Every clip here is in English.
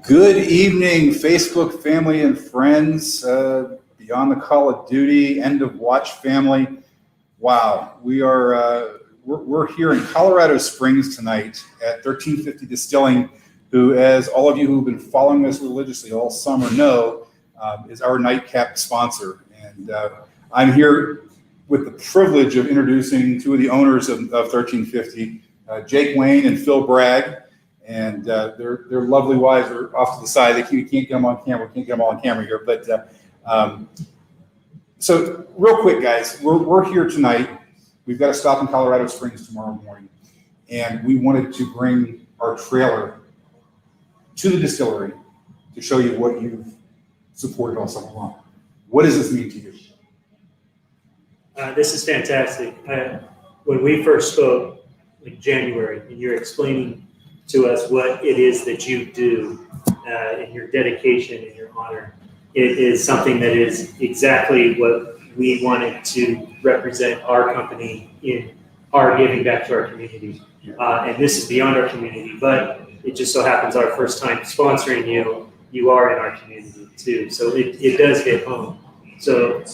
Good evening, Facebook family and friends, Beyond the Call of Duty, End of Watch family. Wow, we're here in Colorado Springs tonight at 1350 Distilling, who, as all of you who've been following us religiously all summer know, is our nightcap sponsor. And I'm here with the privilege of introducing two of the owners of 1350, Jake Wayne and Phil Bragg. And their lovely wives are off to the side. We can't get them on camera. We can't get them all on camera here. But so real quick, guys, we're here tonight. We've got to stop in Colorado Springs tomorrow morning. And we wanted to bring our trailer to the distillery to show you what you've supported all summer long. What does this mean to you? This is fantastic. When we first spoke in January, and you're explaining to us what it is that you do and your dedication and your honor. It is something that is exactly what we wanted to represent our company in our giving back to our community. And this is beyond our community, but it just so happens our first time sponsoring you are in our community too. So it does hit home. So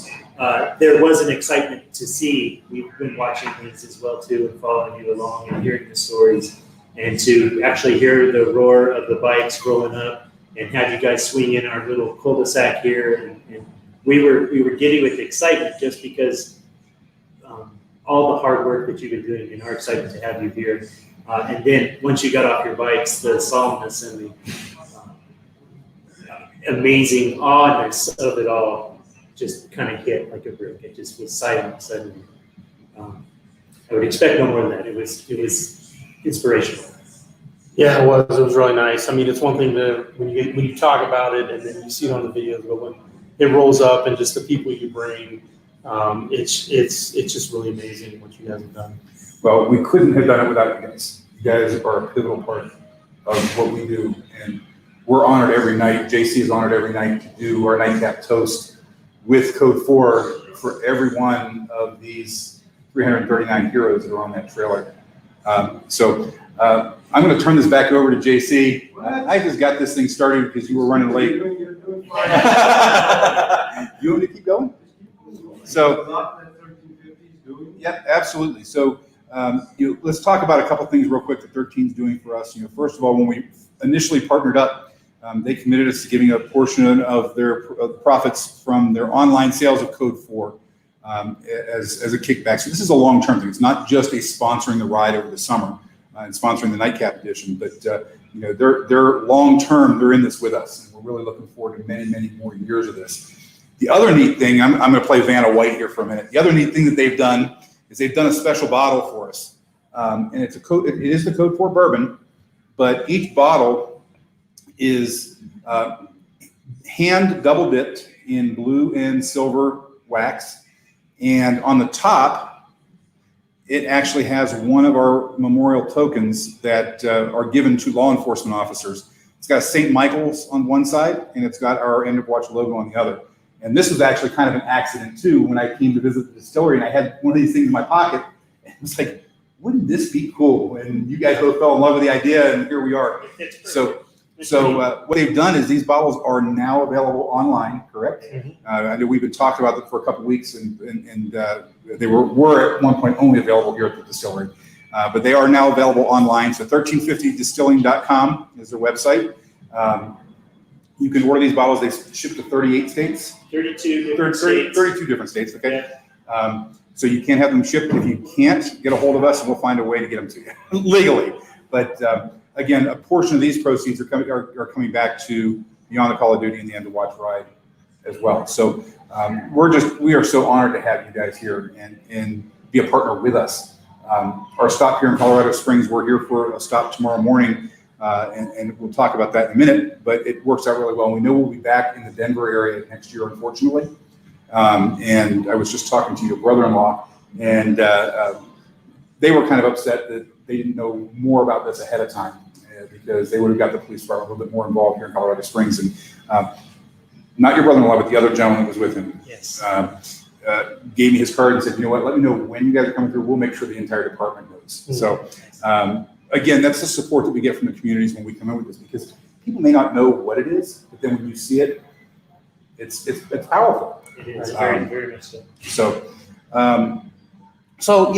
there was an excitement to see. We've been watching these as well too and following you along and hearing the stories. And to actually hear the roar of the bikes rolling up and have you guys swing in our little cul-de-sac here. And we were giddy with excitement just because all the hard work that you've been doing and our excitement to have you here. And then once you got off your bikes, the solemnness and the amazing awness of it all just kind of hit like a brick. It just was silent suddenly. I would expect no more than that. It was inspirational. Yeah, it was really nice. I mean, it's one thing to when you talk about it and then you see it on the videos, but when it rolls up and just the people you bring, it's just really amazing what you guys have done. Well, we couldn't have done it without you guys. You guys are a pivotal part of what we do, and we're honored every night. JC is honored every night to do our nightcap toast with Code 4 for every one of these 339 heroes that are on that trailer. So I'm going to turn this back over to JC. I just got this thing started because you were running late. You want me to keep going? So, yeah, absolutely. So let's talk about a couple things real quick that 13's doing for us. First of all, when we initially partnered up, they committed us to giving a portion of their profits from their online sales of Code 4 as a kickback. So this is a long-term thing. It's not just a sponsoring the ride over the summer and sponsoring the nightcap edition, but they're long-term. They're in this with us, and we're really looking forward to many, many more years of this. The other neat thing, I'm going to play Vanna White here for a minute. The other neat thing that they've done is they've done a special bottle for us, and it is the Code 4 bourbon, but each bottle is hand double dipped in blue and silver wax. And on the top, it actually has one of our memorial tokens that are given to law enforcement officers. It's got St. Michael's on one side, and it's got our End of Watch logo on the other. And this was actually kind of an accident, too, when I came to visit the distillery, and I had one of these things in my pocket. And it was like, wouldn't this be cool? And you guys both fell in love with the idea, and here we are. So what they've done is these bottles are now available online, correct? Mm-hmm. I know we've been talking about them for a couple of weeks, and they were at one point only available here at the distillery. but they are now available online. So 1350distilling.com is their website. You can order these bottles. They ship to 38 states. 32 different states. 32 different states, okay? So you can have them shipped. If you can't, get a hold of us and we'll find a way to get them to you legally. But again, a portion of these proceeds are coming back to Beyond the Call of Duty and the End of Watch Ride as well. So we are so honored to have you guys here and be a partner with us. Our stop here in Colorado Springs, we're here for a stop tomorrow morning, and we'll talk about that in a minute, but it works out really well. We know we'll be back in the Denver area next year, unfortunately. And I was just talking to your brother-in-law, and they were kind of upset that they didn't know more about this ahead of time, because they would have got the police department a little bit more involved here in Colorado Springs. And not your brother-in-law, but the other gentleman that was with him. Yes. Gave me his card and said, you know what, let me know when you guys are coming through. We'll make sure the entire department knows. Mm-hmm. So again, that's the support that we get from the communities when we come in with this, because people may not know what it is, but then when you see it, it's powerful. It is very, very much so. So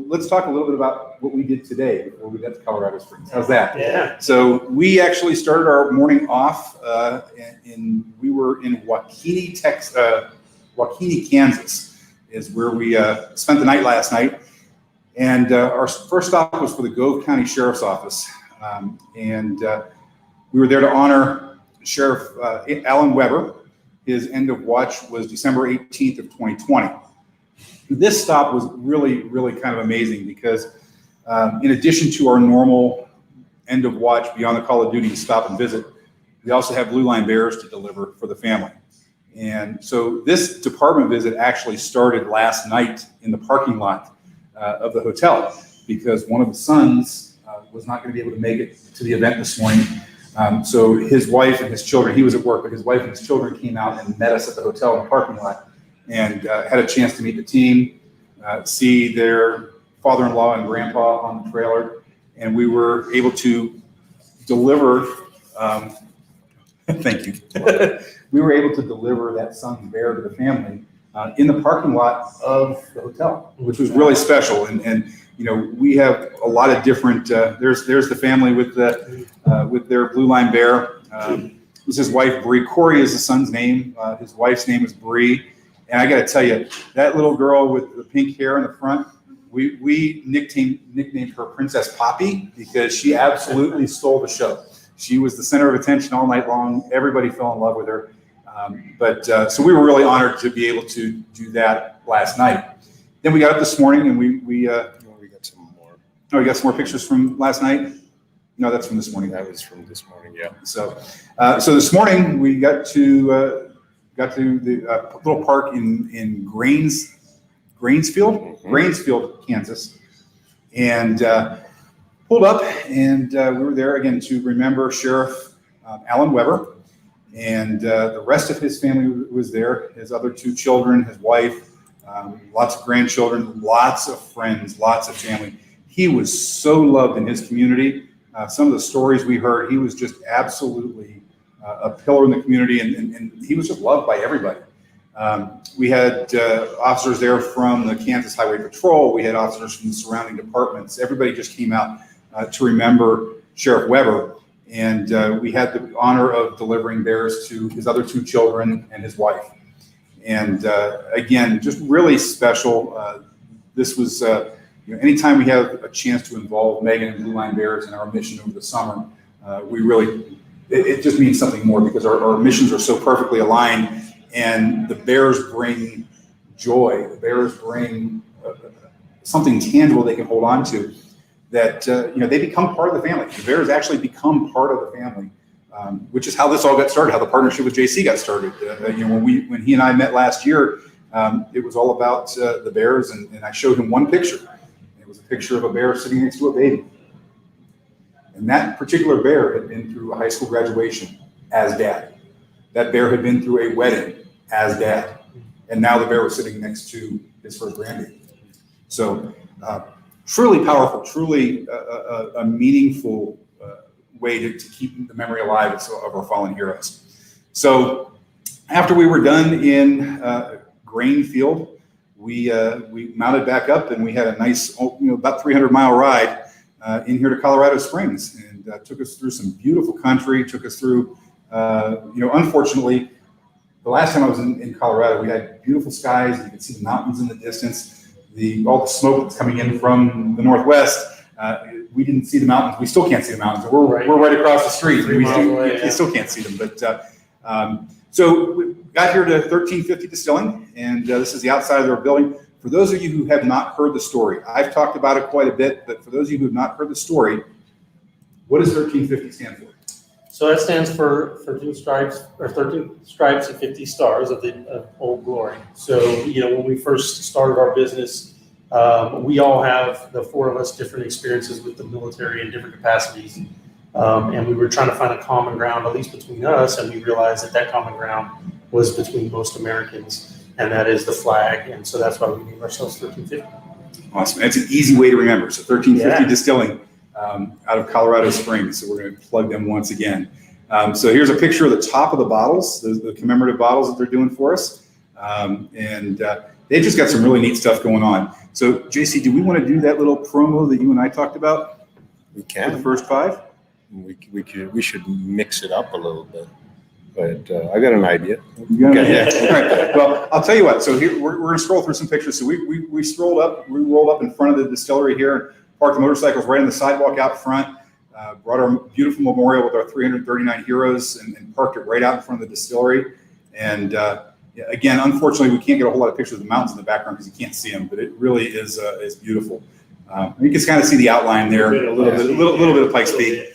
let's talk a little bit about what we did today before we got to Colorado Springs. How's that? Yeah. So we actually started our morning off, we were in Waukene, Kansas, is where we spent the night last night. And our first stop was for the Gove County Sheriff's Office. We were there to honor Sheriff Alan Weber. His end of watch was December 18th of 2020. This stop was really, really kind of amazing because in addition to our normal end of watch Beyond the Call of Duty stop and visit, we also have Blue Line Bears to deliver for the family. And so this department visit actually started last night in the parking lot of the hotel, because one of the sons was not going to be able to make it to the event this morning. So his wife and his children, he was at work, but his wife and his children came out and met us at the hotel in the parking lot, and had a chance to meet the team, see their father-in-law and grandpa on the trailer, and we were able to deliver, thank you. We were able to deliver that son's bear to the family in the parking lot of the hotel, which was really special. And you know, we have a lot of different, there's the family with their Blue Line Bear. It was his wife, Bree. Corey is the son's name. His wife's name is Bree. And I got to tell you, that little girl with the pink hair in the front, we nicknamed her Princess Poppy, because she absolutely stole the show. She was the center of attention all night long. Everybody fell in love with her. So we were really honored to be able to do that last night. Then we got up this morning and we got some more. Oh, we got some more pictures from last night? No, that's from this morning. That was from this morning, yeah. So this morning we got to the little park in Grainsfield, Kansas, and pulled up, and we were there again to remember Sheriff Alan Weber, and the rest of his family was there. His other two children, his wife, lots of grandchildren, lots of friends, lots of family. He was so loved in his community. Some of the stories we heard, he was just absolutely a pillar in the community, and he was just loved by everybody. We had officers there from the Kansas Highway Patrol. We had officers from the surrounding departments. Everybody just came out to remember Sheriff Weber. And we had the honor of delivering bears to his other two children and his wife. And again, just really special. This was, anytime we have a chance to involve Megan and Blue Line Bears in our mission over the summer, it just means something more, because our missions are so perfectly aligned, and the bears bring joy. The bears bring something tangible they can hold on to, that they become part of the family. The bears actually become part of the family, which is how this all got started, how the partnership with JC got started. When he and I met last year, it was all about the bears, and I showed him one picture. It was a picture of a bear sitting next to a baby. And that particular bear had been through a high school graduation as dad. That bear had been through a wedding as dad. And now the bear was sitting next to his first grandbaby. So truly powerful, truly a meaningful way to keep the memory alive of our fallen heroes. So after we were done in Grainfield, we mounted back up and we had a nice, about 300-mile ride in here to Colorado Springs, and took us through some beautiful country, took us through, unfortunately, the last time I was in Colorado, we had beautiful skies. You could see the mountains in the distance, all the smoke that's coming in from the northwest. We didn't see the mountains. We still can't see the mountains. We're right across the street. You still can't see them. But so we got here to 1350 Distilling, and this is the outside of their building. For those of you who have not heard the story, I've talked about it quite a bit, but for those of you who have not heard the story, what does 1350 stand for? So that stands for 13 stripes and 50 stars of Old Glory. So, when we first started our business, we all have, the four of us, different experiences with the military in different capacities. And we were trying to find a common ground, at least between us, and we realized that common ground was between most Americans, and that is the flag. And so that's why we named ourselves 1350. Awesome. It's an easy way to remember. So 1350 Distilling out of Colorado Springs. So we're going to plug them once again. So here's a picture of the top of the bottles, the commemorative bottles that they're doing for us. And they've just got some really neat stuff going on. So JC, do we want to do that little promo that you and I talked about? We For can. the first five? We should mix it up a little bit, but I got an idea. You got Okay, it? All right. Well, I'll tell you what. So here we're going to scroll through some pictures. So we rolled up in front of the distillery here, parked the motorcycles right on the sidewalk out front, brought our beautiful memorial with our 339 heroes, and parked it right out in front of the distillery. And again, unfortunately, we can't get a whole lot of pictures of the mountains in the background because you can't see them, but it really is beautiful. You can kind of see the outline there, a little bit of Pikes Peak.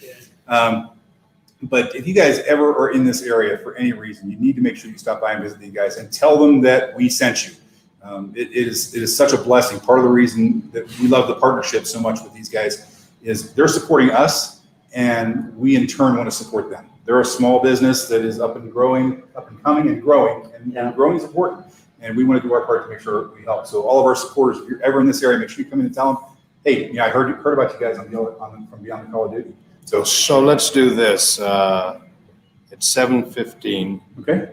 But if you guys ever are in this area for any reason, you need to make sure you stop by and visit these guys and tell them that we sent you. It is such a blessing. Part of the reason that we love the partnership so much with these guys is they're supporting us, and we in turn want to support them. They're a small business that is up and coming and growing, and growing is important. And we want to do our part to make sure we help. So all of our supporters, if you're ever in this area, make sure you come in and tell them, hey, I heard about you guys from Beyond the Call of Duty. So let's do this. It's 7:15. Okay.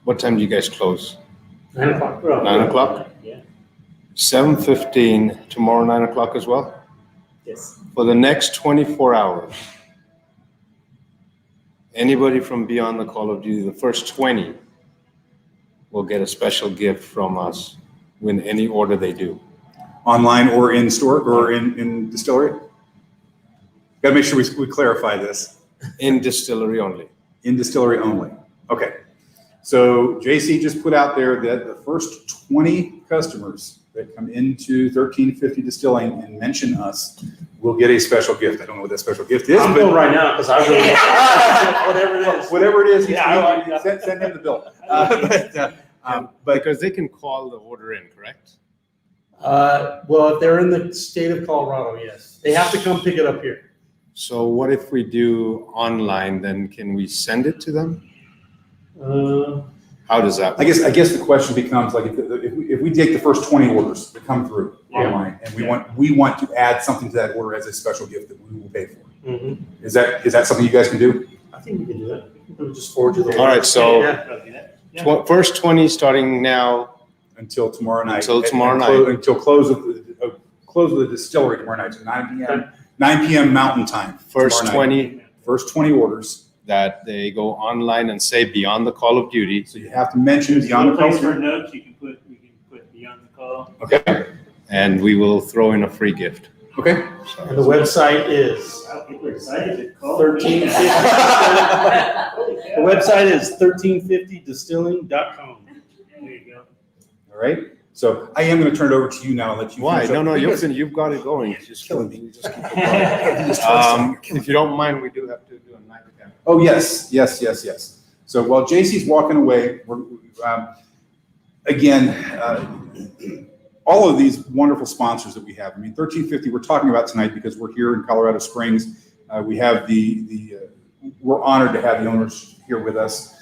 What time do you guys close? 9 o'clock. 9 o'clock? Yeah. 7:15, tomorrow 9 o'clock as well? Yes. For the next 24 hours, anybody from Beyond the Call of Duty, the first 20, will get a special gift from us in any order they do. Online or in store or in distillery? Got to make sure we clarify this. In distillery only. In distillery only. Okay. So JC just put out there that the first 20 customers that come into 1350 Distilling and mention us will get a special gift. I don't know what that special gift is, I'm but going right now because I really whatever it is. whatever it is, Yeah, send him the bill. But because they can call the order in, correct? Well, if they're in the state of Colorado, yes, they have to come pick it up here. So what if we do online, then can we send it to them? How does that work? I guess the question becomes like if we take the first 20 orders that come through online and we want to add something to that order as a special gift that we will pay for. Mm-hmm. Is that something you guys can do? I think we can do that. We'll just forward you the. All right, so Yeah. first 20 starting now. Until tomorrow night. Until tomorrow night. Until close of the distillery tomorrow night. So 9 p.m. Mountain Time. First tomorrow night. 20 First 20 orders. that they go online and say Beyond the Call of Duty. So you have to mention Beyond the Call of For Duty. notes, you can put Beyond the Call. Okay. And we will throw in a free gift. Okay. And the website is Wow, people are excited to call. 1350. The website is 1350distilling.com. There you go. All right. So I am going to turn it over to you now and let you. Why? finish up. No, Because- you've got it going. Just Killing me. Just keep it going. If you don't mind, we do have to do a night count. Oh, yes. So while JC's walking away, all of these wonderful sponsors that we have. I mean, 1350 we're talking about tonight because we're here in Colorado Springs. We have we're honored to have the owners here with us.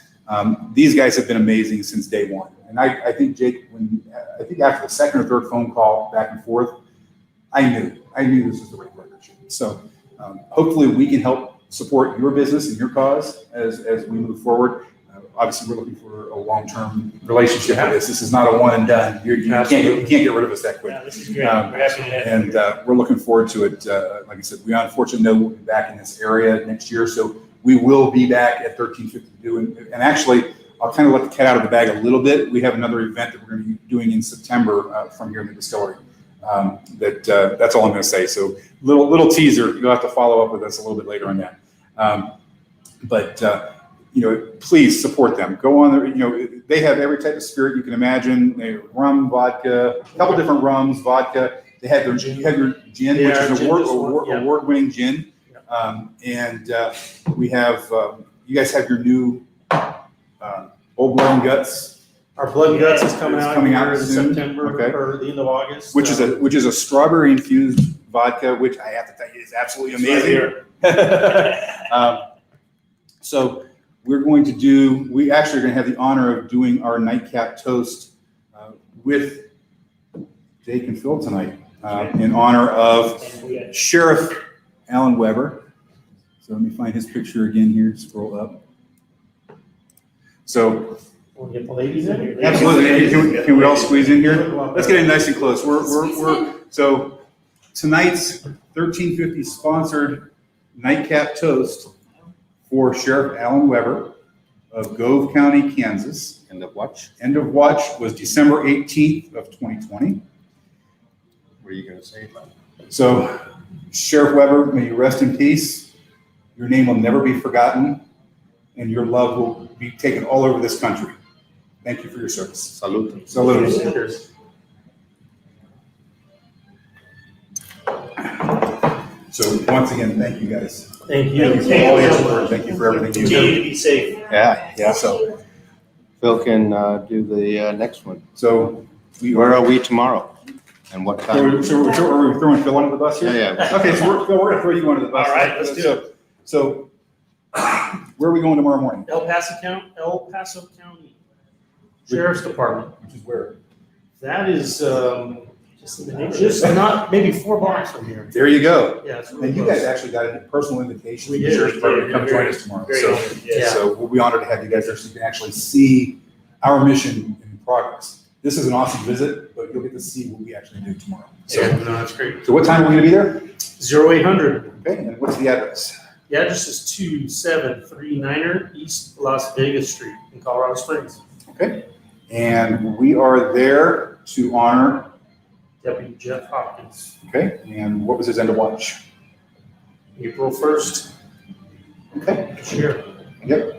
These guys have been amazing since day one. And I think, Jake, after the second or third phone call back and forth, I knew this was the right partnership. So hopefully we can help support your business and your cause as we move forward. Obviously, we're looking for a long-term relationship with this. This is not a one and done. You can't get rid of us that quick. Yeah, this is great. We're happy to have you. And we're looking forward to it. Like I said, we unfortunately know we'll be back in this area next year, so we will be back at 1350 doing. And actually, I'll kind of let the cat out of the bag a little bit. We have another event that we're going to be doing in September from here in the distillery. That's all I'm going to say. So little teaser. You'll have to follow up with us a little bit later on that. Please support them. Go on there. They have every type of spirit you can imagine. They have rum, vodka, a couple different rums, vodka. They have their gin, which is an award-winning gin. We have, you guys have your new Old Blood and Guts. Our Blood and Guts is coming out here in soon. September or the end of August. Which is a strawberry infused vodka, which I have to tell you is absolutely amazing. So we're going to we actually are going to have the honor of doing our nightcap toast with Jake and Phil tonight in honor of Sheriff Alan Weber. So let me find his picture again here, scroll up. So We'll get the ladies in here. absolutely, can we all squeeze in here? Let's get in nice and close. So tonight's 1350 sponsored nightcap toast for Sheriff Alan Weber of Gove County, Kansas. End of watch. End of watch was December 18th of 2020. What are you going to say about it? So Sheriff Weber, may you rest in peace. Your name will never be forgotten, and your love will be taken all over this country. Thank you for your service. Salute. Salute. So once again, thank you guys. Thank you. Thank you for all your support. Thank you for everything you Continue do. to be safe. Yeah. So, Phil can do the next one. so Where are we tomorrow? And what time? are we throwing Phil under the bus here? Yeah. Okay, so we're going to throw you under the bus. All right, let's do it. So where are we going tomorrow morning? El Paso County Sheriff's Department. Which is where? That is just not maybe 4 blocks from here. There you go. Yeah, it's really And you close. guys actually got a personal invitation. We from the did. Sheriff's Department to come Very- join us tomorrow. Very So, honored, yes. so we'll be honored to have you guys there so you can actually see our mission in progress. This is an awesome visit, but you'll get to see what we actually do tomorrow. So, Yeah, no, that's great. so what time are we going to be there? 0800. Okay, and what's the address? The address is 2739 East Las Vegas Street in Colorado Springs. Okay, and we are there to honor, Deputy Jeff Hopkins, okay, and what was his end of watch? April 1st. Okay, Sure. yep.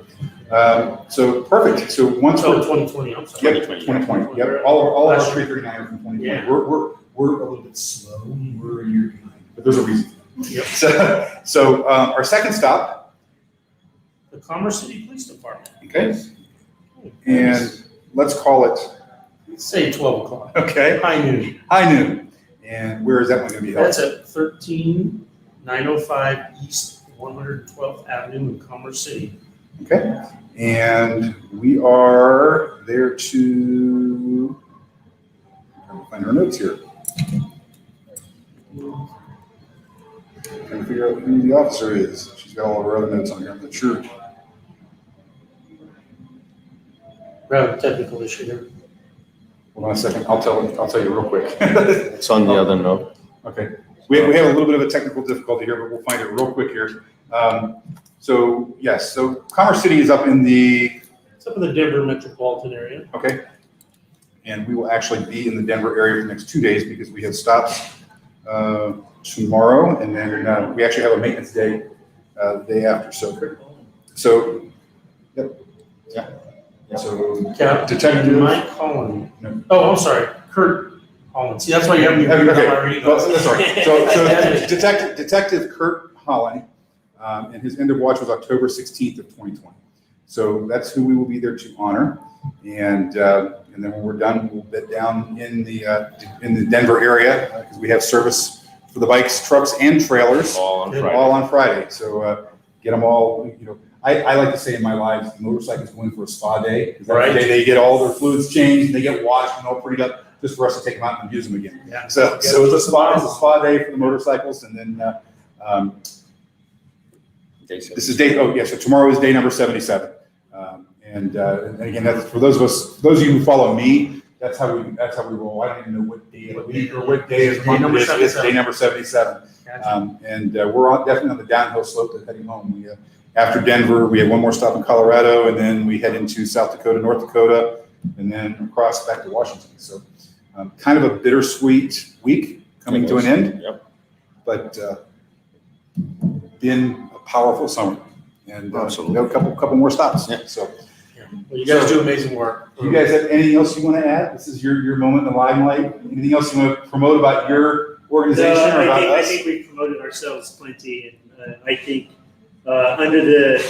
So perfect. So once Oh, we're 2020, I'm sorry. Yep, 2020. Yep, all of our Last year. 339 are from 2020. Yeah. We're a little bit slow. We're a year behind, but there's a reason. Yep. So our second stop, The Commerce City Police Department. okay, and let's call it, Say 12 o'clock. okay, High noon. high noon. And where is that one going to be held? That's at 13905 East 112th Avenue in Commerce City. Okay, and we are there to, I'm trying to find our notes here. Trying to figure out who the officer is. She's got all of her other notes on here, I'm not sure. Rather technical issue there. Hold on a second, I'll tell you real quick. It's on the other note. Okay, we have a little bit of a technical difficulty here, but we'll find it real quick here. So yes, so Commerce City is up in the, It's up in the Denver metropolitan area. okay. And we will actually be in the Denver area for the next 2 days because we have stops tomorrow, and then we actually have a maintenance day the day after. So, yep, yeah. So Captain Mike Holland. No. Oh, I'm sorry, Kurt Holland. See, that's why you have me read Okay, my reading. well, that's all right. So Detective Kurt Holland, and his end of watch was October 16th of 2020. So that's who we will be there to honor. And then when we're done, we'll bed down in the Denver area because we have service for the bikes, trucks, and trailers All on Friday. all on Friday. So get them all. I like to say in my lives, motorcycles go in for a spa day because Right. that day they get all their fluids changed, and they get washed and all pretty up, just for us to take them out and use them again. Yeah. So it's a spa day for the motorcycles, and then this is day. Oh yeah, so tomorrow is day number 77, And again, that's for those of you who follow me. That's how we roll. I don't even know what day of the week or what day is Day number it is. It's day 77. number 77. And we're definitely on the downhill slope to heading home. We, after Denver, we have one more stop in Colorado, and then we head into South Dakota, North Dakota, and then across back to Washington. So kind of a bittersweet week coming to an end. Yep. But been a powerful summer. And Absolutely. we have a couple more stops. Yeah. So Well, you guys do amazing work. do you guys have anything else you want to add? This is your moment in the limelight. Anything else you want to promote about your organization No, or about I us? think we promoted ourselves plenty, and I think under the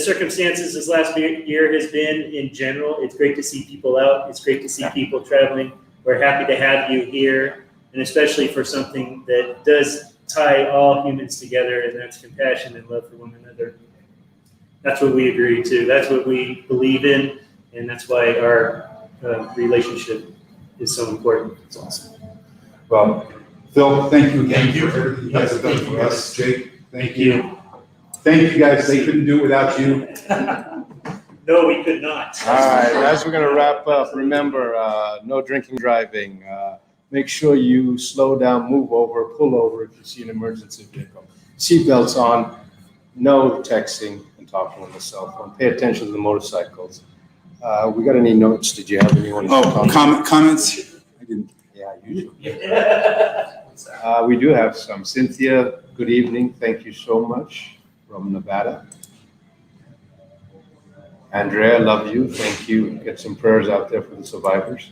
circumstances this last year has been in general, it's great to see people out. It's great to see people traveling. We're happy to have you here, and especially for something that does tie all humans together, and that's compassion and love for one another. That's what we agree to. That's what we believe in, and that's why our relationship is so important. It's awesome. Well, Phil, thank you again for everything you guys have done for us. Jake, thank you. Thank you guys. They couldn't do it without you. No, we could not. All right, as we're gonna wrap up, remember, no drinking, driving. Make sure you slow down, move over, pull over if you see an emergency vehicle. Seatbelts on, no texting and talking on the cell phone. Pay attention to the motorcycles. We got any notes? Did you have anyone? Comments? I didn't. Yeah, usually. We do have some. Cynthia, good evening. Thank you so much from Nevada. Andrea, love you. Thank you. Get some prayers out there for the survivors.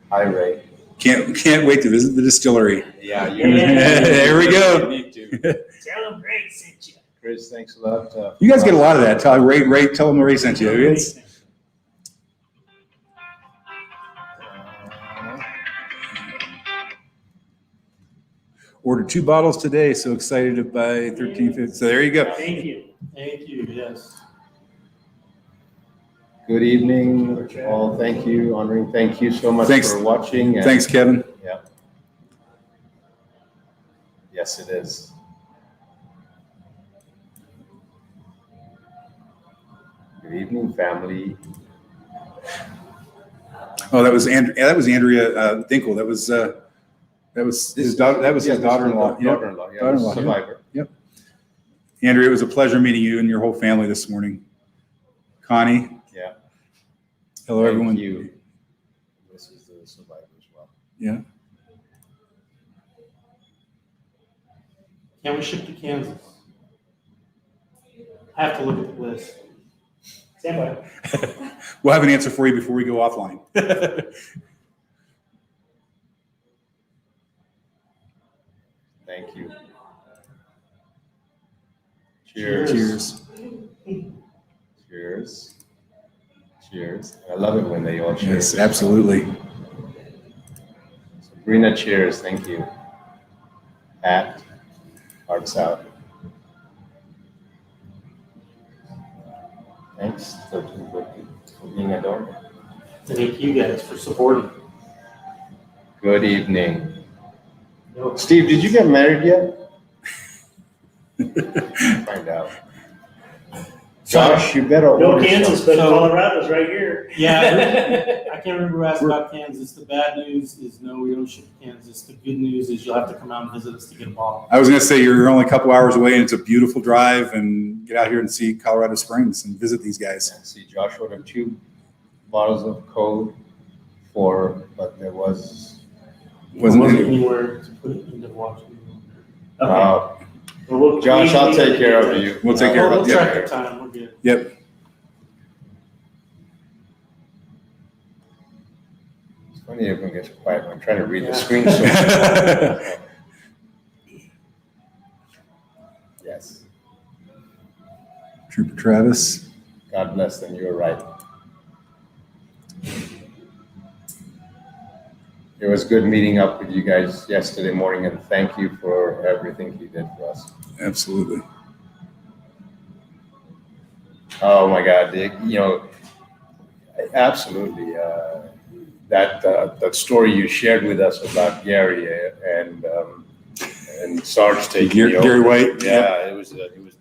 Hi, Ray. Can't wait to visit the distillery. Yeah, There we go. You need to. Tell them Ray sent you. Chris, thanks a lot. You guys get a lot of that. Tell them Ray sent you. It's, ordered 2 bottles today. So excited to buy 1350. So there you go. Thank you. Thank you, yes. Good evening, all. Thank you, honoring. Thank you so much Thanks. for watching. and- Thanks, Kevin. Yeah. Yes, it is. Good evening, family. Oh, that was Andrea Dinkle. That was his daughter. That was his daughter-in-law. Yep. Daughter-in-law, yeah, Daughter-in-law, yeah. survivor. Andrea, it was a pleasure meeting you and your whole family this morning. Connie. Yeah. Hello, Thank everyone. you. This is the survivor as well. Yeah. Can we ship to Kansas? I have to look at the list. Stand by. We'll have an answer for you before we go offline. Thank you. Cheers. Cheers. Cheers. Cheers. I love it when they all cheers. Yes, absolutely. Sabrina, cheers. Thank you. Pat, hearts out. Thanks, 1350, for being adorable. Thank you guys for supporting. Good evening. Steve, did you get married yet? Find out. Josh, you better No order Kansas, some. but So- Colorado's right here. Yeah, I can't remember who asked about Kansas. The bad news is no, we don't ship to Kansas. The good news is you'll have to come out and visit us to get a bottle. I was going to say you're only a couple hours away, and it's a beautiful drive. And get out here and see Colorado Springs and visit these guys. See, Josh ordered 2 bottles of code but there was. Wasn't Wasn't it? anywhere to put it into Washington. Okay. Uh, Well, we'll- Josh, I'll take care of you. We'll take care of We'll it. track the time. We're good. Yep. It's funny everyone gets quiet when I'm trying to read the Yeah. screen. So. Yes, Trooper Travis. God bless them. You're right. It was good meeting up with you guys yesterday morning, and thank you for everything you did for us. Absolutely. Oh my God, absolutely. That story you shared with us about Gary and Sarge taking Gary over. White. Yeah, it was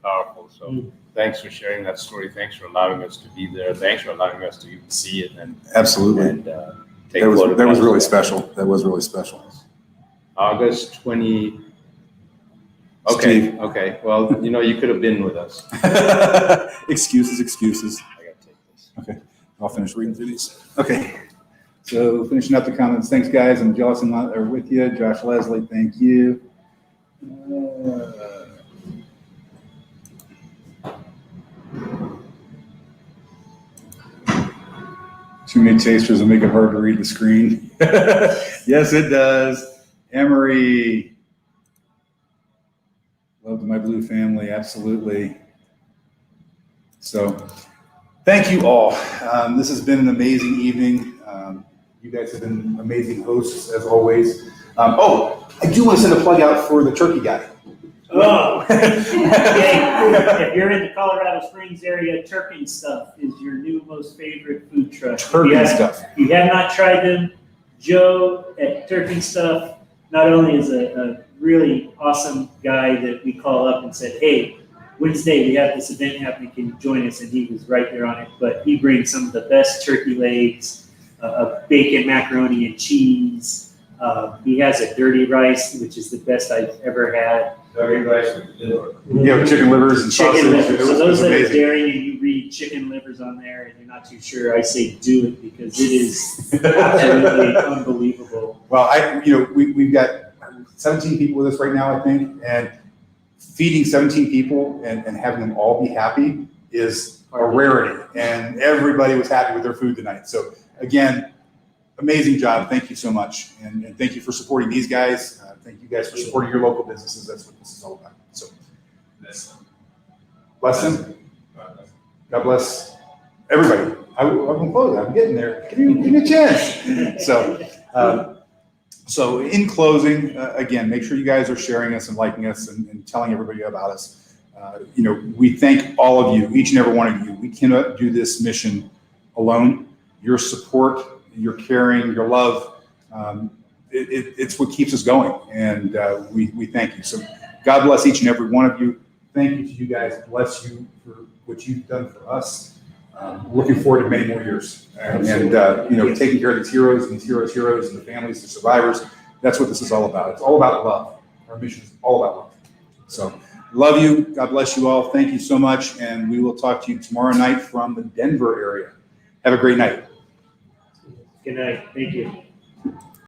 powerful. So thanks for sharing that story. Thanks for allowing us to be there. Thanks for allowing us to even see it and Absolutely. take That was photographs. really special. That was really special. August 20. Okay. Steve. Okay. Well, you could have been with us. Excuses. I gotta take this. I'll finish reading through these. Okay. So finishing up the comments. Thanks, guys. I'm jealous I'm not there with you. Josh Leslie, thank you. Too many tasters will make it hard to read the screen. Yes, it does. Emery. Love my blue family, absolutely. So, thank you all. This has been an amazing evening. You guys have been amazing hosts as always. I do want to send a plug out for the turkey guy. Oh, if you're in the Colorado Springs area, Turkin Stuff is your new most favorite food truck. Turkey stuff. If you have not tried them, Joe at Turkin Stuff not only is a really awesome guy that we call up and said, hey, Wednesday we have this event happening, can you join us? And he was right there on it, but he brings some of the best turkey legs, bacon, macaroni, and cheese. He has a dirty rice, which is the best I've ever had. Dirty rice with liver. Yeah, with chicken livers and sausage. Chicken livers. It So was those that are amazing. daring and you read chicken livers on there and you're not too sure, I say do it because it is absolutely unbelievable. Well, we've got 17 people with us right now, I think, and feeding 17 people and having them all be happy is a rarity. And everybody was happy with their food tonight. So again, amazing job. Thank you so much. And thank you for supporting these guys. Thank you guys for supporting your local businesses. That's what this is all about. So bless them. God bless everybody. I'm close. I'm getting there. Give me a chance. So in closing, again, make sure you guys are sharing us and liking us and telling everybody about us. We thank all of you, each and every one of you. We cannot do this mission alone. Your support, your caring, your love, it's what keeps us going. And we thank you. So God bless each and every one of you. Thank you to you guys. Bless you for what you've done for us. Looking forward to many more years. And taking care of these heroes and the families, the survivors. That's what this is all about. It's all about love. Our mission is all about love. So love you. God bless you all. Thank you so much. And we will talk to you tomorrow night from the Denver area. Have a great night. Good night. Thank you.